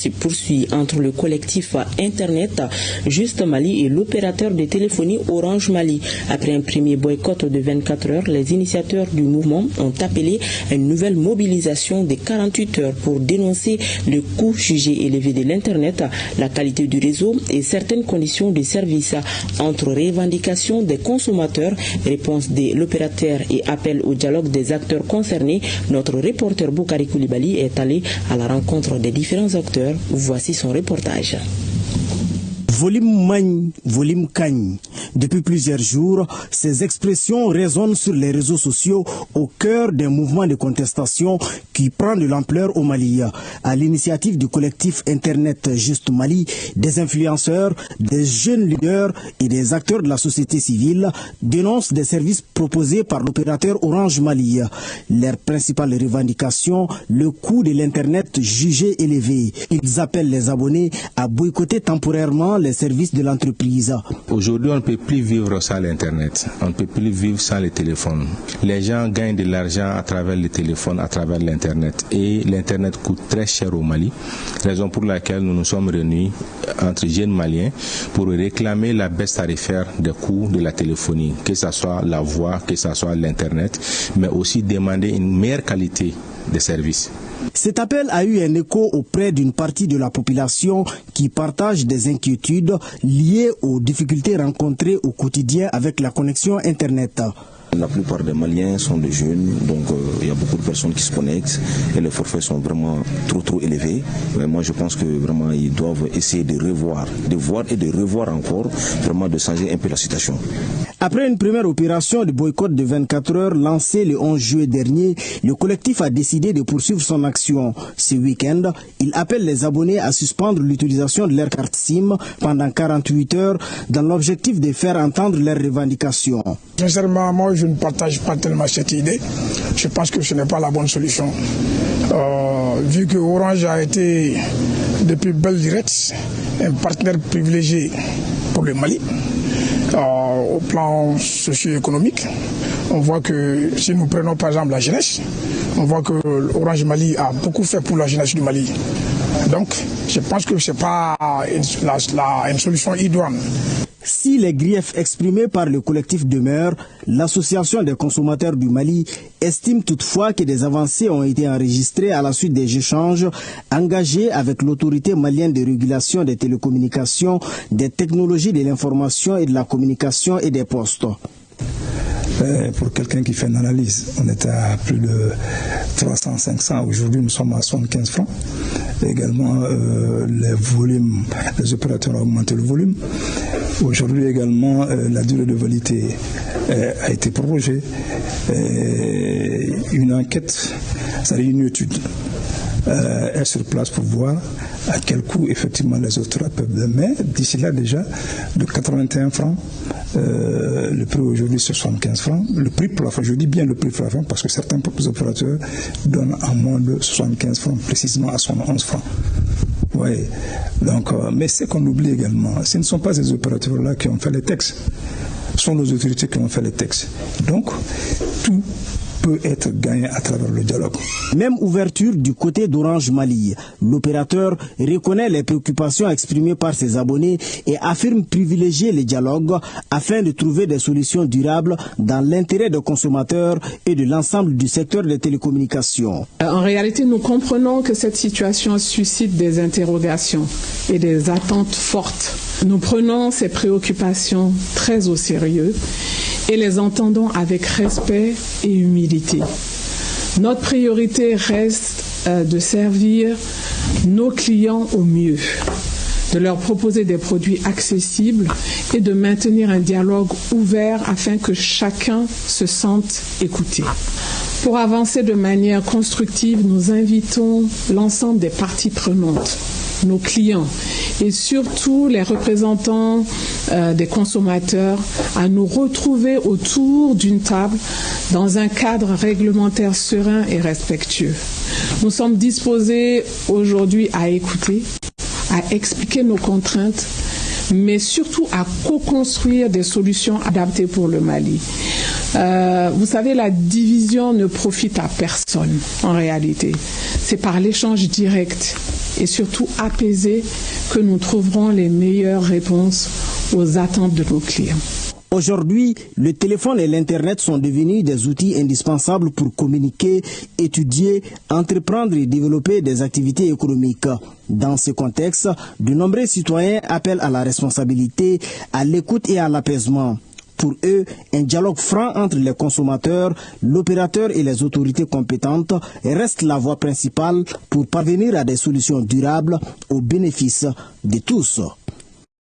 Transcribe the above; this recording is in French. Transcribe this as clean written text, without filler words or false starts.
se poursuit entre le collectif Internet Juste Mali et l'opérateur de téléphonie Orange Mali. Après un premier boycott de 24 heures, les initiateurs du mouvement ont appelé à une nouvelle mobilisation de 48 heures pour dénoncer le coût jugé élevé de l'Internet, la qualité du réseau et certaines conditions de service. Entre revendications des consommateurs, réponse de l'opérateur et appel au dialogue des acteurs concernés, notre reporter Boukari Koulibaly est allé à la rencontre des différents acteurs. Voici son reportage. Volume Magne, volume Cagne. Depuis plusieurs jours, ces expressions résonnent sur les réseaux sociaux au cœur d'un mouvement de contestation qui prend de l'ampleur au Mali. À l'initiative du collectif Internet Juste Mali, des influenceurs, des jeunes leaders et des acteurs de la société civile dénoncent des services proposés par l'opérateur Orange Mali. Leur principale revendication, le coût de l'Internet jugé élevé. Ils appellent les abonnés à boycotter temporairement les services de l'entreprise. Aujourd'hui, on ne peut plus vivre sans l'Internet. On ne peut plus vivre sans les téléphones. Les gens gagnent de l'argent à travers les téléphones, à travers l'Internet. Et l'Internet coûte très cher au Mali. Raison pour laquelle nous nous sommes réunis entre jeunes Maliens pour réclamer la baisse tarifaire des coûts de la téléphonie, que ce soit la voix, que ce soit l'Internet, mais aussi demander une meilleure qualité des services. Cet appel a eu un écho auprès d'une partie de la population qui partage des inquiétudes liées aux difficultés rencontrées au quotidien avec la connexion Internet. La plupart des Maliens sont des jeunes, donc il y a beaucoup de personnes qui se connectent et les forfaits sont vraiment trop élevés. Mais moi je pense que vraiment ils doivent essayer de revoir, de voir et de revoir encore, vraiment de changer un peu la situation. Après une première opération de boycott de 24 heures lancée le 11 juillet dernier, le collectif a décidé de poursuivre son action. Ce week-end, il appelle les abonnés à suspendre l'utilisation de leur carte SIM pendant 48 heures dans l'objectif de faire entendre leurs revendications. Sincèrement, moi je ne partage pas tellement cette idée. Je pense que ce n'est pas la bonne solution. Vu que Orange a été depuis belle lurette un partenaire privilégié pour le Mali, au plan socio-économique, on voit que si nous prenons par exemple la jeunesse, on voit que Orange Mali a beaucoup fait pour la jeunesse du Mali. Donc je pense que ce n'est pas une solution idoine. Si les griefs exprimés par le collectif demeurent, l'Association des consommateurs du Mali estime toutefois que des avancées ont été enregistrées à la suite des échanges engagés avec l'autorité malienne de régulation des télécommunications, des technologies de l'information et de la communication et des postes. Pour quelqu'un qui fait une analyse, on était à plus de 300, 500. Aujourd'hui, nous sommes à 75 francs. Également, les volumes, les opérateurs ont augmenté le volume. Aujourd'hui également, la durée de validité a été prorogée. Une enquête, c'est-à-dire une étude, est sur place pour voir à quel coût effectivement les autres peuvent donner. Mais d'ici là déjà, de 81 francs, le prix aujourd'hui c'est 75 francs. Le prix plafond, je dis bien le prix plafond parce que certains opérateurs donnent en moins de 75 francs, précisément à 111 francs. Oui. Donc, mais ce qu'on oublie également, ce ne sont pas ces opérateurs-là qui ont fait les textes, ce sont nos autorités qui ont fait les textes. Donc, tout peut être gagné à travers le dialogue. Même ouverture du côté d'Orange Mali. L'opérateur reconnaît les préoccupations exprimées par ses abonnés et affirme privilégier le dialogue afin de trouver des solutions durables dans l'intérêt des consommateurs et de l'ensemble du secteur des télécommunications. En réalité, nous comprenons que cette situation suscite des interrogations et des attentes fortes. Nous prenons ces préoccupations très au sérieux et les entendons avec respect et humilité. Notre priorité reste de servir nos clients au mieux, de leur proposer des produits accessibles et de maintenir un dialogue ouvert afin que chacun se sente écouté. Pour avancer de manière constructive, nous invitons l'ensemble des parties prenantes, nos clients et surtout les représentants des consommateurs à nous retrouver autour d'une table dans un cadre réglementaire serein et respectueux. Nous sommes disposés aujourd'hui à écouter, à expliquer nos contraintes, mais surtout à co-construire des solutions adaptées pour le Mali. Vous savez, la division ne profite à personne en réalité. C'est par l'échange direct et surtout apaisée que nous trouverons les meilleures réponses aux attentes de nos clients. Aujourd'hui, le téléphone et l'Internet sont devenus des outils indispensables pour communiquer, étudier, entreprendre et développer des activités économiques. Dans ce contexte, de nombreux citoyens appellent à la responsabilité, à l'écoute et à l'apaisement. Pour eux, un dialogue franc entre les consommateurs, l'opérateur et les autorités compétentes reste la voie principale pour parvenir à des solutions durables au bénéfice de tous.